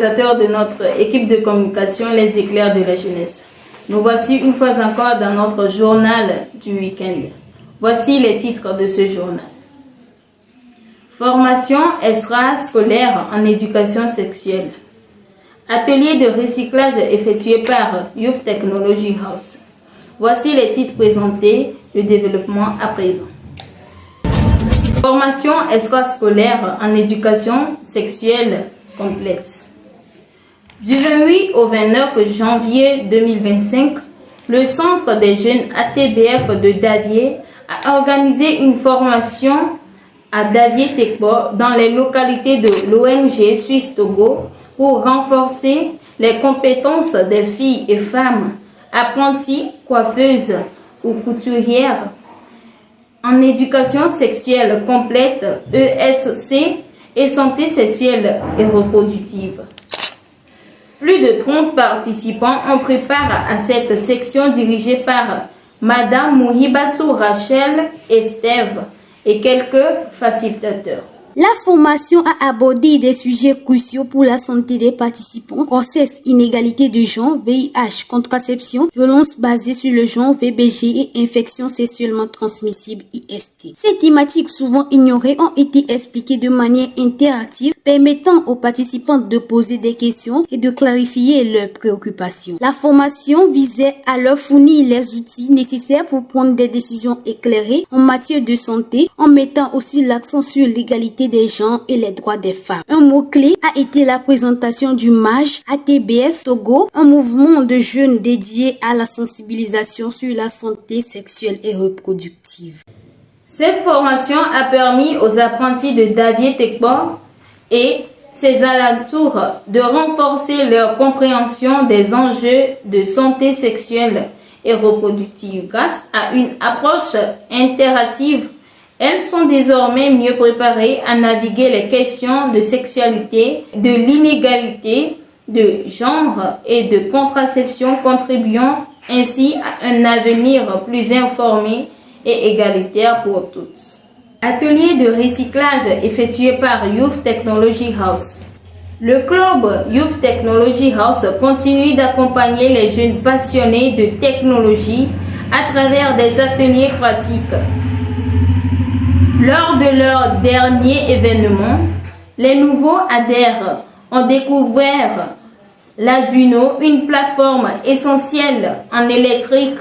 téléspectateurs de notre équipe de communication Les Éclairs de la Jeunesse. Nous voici une fois encore dans notre journal du week-end. Voici les titres de ce journal. Formation extrascolaire en éducation sexuelle. Atelier de recyclage effectué par Youth Technology House. Voici les titres présentés, le développement à présent. Formation extrascolaire en éducation sexuelle complète. Du 28 au 29 janvier 2025, le Centre des jeunes ATBF de Davier a organisé une formation à Davier-Tekbo dans les localités de l'ONG Suisse Togo pour renforcer les compétences des filles et femmes apprenties coiffeuses ou couturières en éducation sexuelle complète ESC et santé sexuelle et reproductive. Plus de 30 participants ont pris part à cette section dirigée par Madame Mouhibatou Rachel Estève et quelques facilitateurs. La formation a abordé des sujets cruciaux pour la santé des participants: grossesse, inégalité de genre, VIH, contraception, violence basée sur le genre, VBG et infections sexuellement transmissibles, IST. Ces thématiques souvent ignorées ont été expliquées de manière interactive, permettant aux participants de poser des questions et de clarifier leurs préoccupations. La formation visait à leur fournir les outils nécessaires pour prendre des décisions éclairées en matière de santé, en mettant aussi l'accent sur l'égalité des genres et les droits des femmes. Un mot-clé a été la présentation du MAJ ATBF Togo, un mouvement de jeunes dédié à la sensibilisation sur la santé sexuelle et reproductive. Cette formation a permis aux apprentis de Davier-Tekbo et ses alentours de renforcer leur compréhension des enjeux de santé sexuelle et reproductive. Grâce à une approche interactive, elles sont désormais mieux préparées à naviguer les questions de sexualité, de l'inégalité de genre et de contraception, contribuant ainsi à un avenir plus informé et égalitaire pour tous. Atelier de recyclage effectué par Youth Technology House. Le club Youth Technology House continue d'accompagner les jeunes passionnés de technologie à travers des ateliers pratiques. Lors de leur dernier événement, les nouveaux adhérents ont découvert l'Arduino, une plateforme essentielle en électrique